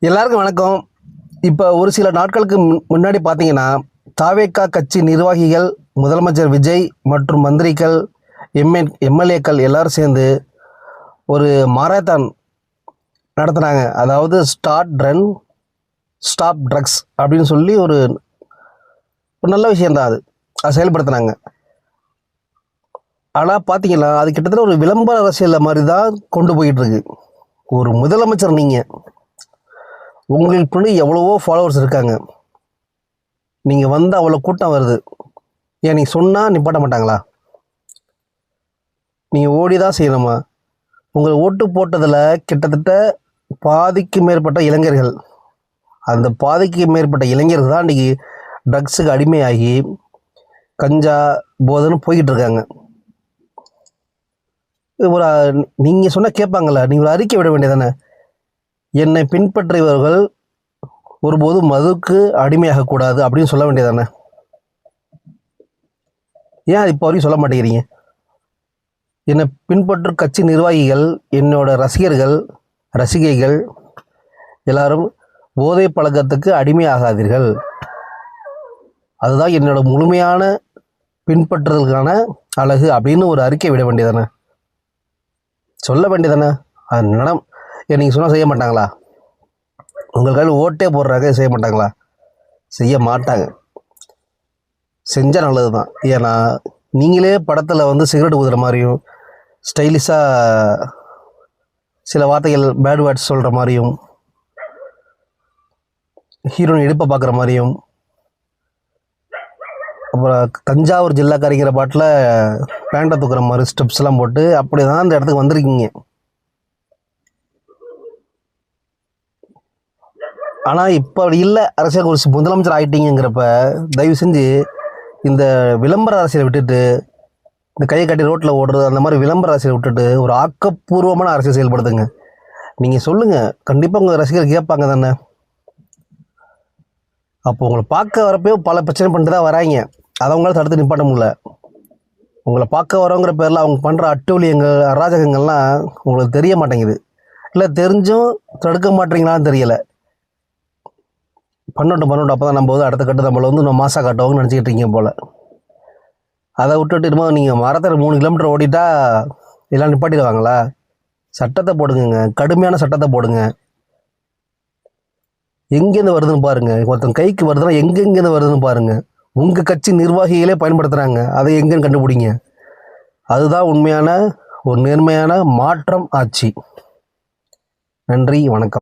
எல்லாருக்கும் வணக்கம். இப்போ ஒரு சில நாட்களுக்கு முன்னாடி பார்த்தீங்கன்னா, தாவேகா கட்சி நிர்வாகிகள், முதலமைச்சர் விஜய் மற்றும் மந்திரிகள், எம்எல்ஏக்கள் எல்லாரும் சேர்ந்து ஒரு மாரத்தான் நடத்துனாங்க. அதாவது ஸ்டார்ட் ரன் ஸ்டாப் ட்ரக்ஸ் அப்படின்னு சொல்லி ஒரு நல்ல விஷயந்தான் அது. அதை செயல்படுத்தினாங்க. ஆனால் பார்த்தீங்கன்னா, அது கிட்டத்தட்ட ஒரு விளம்பர அரசியல் மாதிரி தான் கொண்டு போயிட்டு இருக்கு. ஒரு முதலமைச்சர் நீங்கள், உங்களுக்கு பின்னாடி எவ்வளவோ ஃபாலோவர்ஸ் இருக்காங்க. நீங்கள் வந்து அவ்வளோ கூட்டம் வருது. ஏன் நீங்கள் சொன்னால் நிப்பாட்ட மாட்டாங்களா? நீங்கள் ஓடி தான் செய்யணுமா? உங்களை ஓட்டு போட்டதில் கிட்டத்தட்ட பாதிக்கு மேற்பட்ட இளைஞர்கள், அந்த பாதிக்கு மேற்பட்ட இளைஞர்கள் தான் இன்றைக்கி ட்ரக்ஸுக்கு அடிமையாகி கஞ்சா போதைன்னு போய்கிட்டு இருக்காங்க. ஒரு நீங்கள் சொன்னால் கேட்பாங்களா? நீங்கள் ஒரு அறிக்கை விட வேண்டியதானே? என்னை பின்பற்றியவர்கள் ஒருபோதும் மதுக்கு அடிமையாகக்கூடாது அப்படின்னு சொல்ல வேண்டியதானே? ஏன் இப்போ வரைக்கும் சொல்ல மாட்டேங்கிறீங்க? என்னை பின்பற்றும் கட்சி நிர்வாகிகள், என்னோட ரசிகர்கள், ரசிகைகள் எல்லாரும் போதை பழக்கத்துக்கு அடிமையாகாதீர்கள். அதுதான் என்னோட முழுமையான பின்பற்றுதலுக்கான அழகு அப்படின்னு ஒரு அறிக்கை விட வேண்டியதானே? சொல்ல வேண்டியதானே? அது நீங்கள் சொன்னால் செய்ய மாட்டாங்களா? உங்கள் கையில் ஓட்டே போடுறாங்க, செய்ய மாட்டாங்களா? செய்ய மாட்டாங்க. செஞ்சால் நல்லது தான். ஏன்னா நீங்களே படத்தில் வந்து சிகரெட் ஊதுற மாதிரியும், ஸ்டைலிஷாக சில வார்த்தைகள் பேட் வேர்ட்ஸ் சொல்கிற மாதிரியும், ஹீரோயின் இடுப்பை பார்க்குற மாதிரியும், அப்புறம் தஞ்சாவூர் ஜில்லாக்காரிங்கிற பாட்டில் பேண்டை தூக்குற மாதிரி ஸ்டெப்ஸ்லாம் போட்டு அப்படி தான் அந்த இடத்துக்கு வந்திருக்கீங்க. ஆனால் இப்போ அப்படி இல்லை. அரசியல் குறித்து முதலமைச்சர் ஆகிட்டீங்கிறப்ப தயவு செஞ்சு இந்த விளம்பர அரசியலை விட்டுட்டு, இந்த கையை கட்டி ரோட்டில் ஓடுறது அந்த மாதிரி விளம்பர அரசியலை விட்டுட்டு ஒரு ஆக்கப்பூர்வமான அரசியல் செயல்படுத்துங்க. நீங்கள் சொல்லுங்கள், கண்டிப்பாக உங்கள் ரசிகர்கள் கேட்பாங்க தானே. அப்போ உங்களை பார்க்க வரப்போ பல பிரச்சனை பண்ணிட்டு தான் வராங்க. அதை அவங்களால தடுத்து நிப்பாட்ட முடியல. உங்களை பார்க்க வரோங்கிற பேரில் அவங்க பண்ணுற அட்டூழியங்கள், அராஜகங்கள்லாம் உங்களுக்கு தெரிய மாட்டேங்குது. இல்லை தெரிஞ்சும் தடுக்க மாட்டேறீங்களான்னு தெரியலை. பண்ணட்டும் அப்போ தான் நம்ம வந்து அடுத்த கட்டு நம்மளை வந்து நம்ம மாசாக காட்டுவாங்கன்னு நினச்சிக்கிட்டு இருக்கீங்க போல். அதை விட்டுட்டு இருமா, நீங்கள் மரத்தில் 3 கிலோமீட்டர் ஓடிட்டா எல்லாம் நிப்பாட்டிடுவாங்களா? சட்டத்தை போடுங்க, கடுமையான சட்டத்தை போடுங்க. எங்கேருந்து வருதுன்னு பாருங்கள். ஒருத்தன் கைக்கு வருதுன்னா எங்கெங்கேருந்து வருதுன்னு பாருங்கள். உங்கள் கட்சி நிர்வாகிகளே பயன்படுத்துகிறாங்க, அதை எங்கேன்னு கண்டுபிடிங்க. அதுதான் உண்மையான ஒரு நேர்மையான மாற்றம் ஆட்சி. நன்றி, வணக்கம்.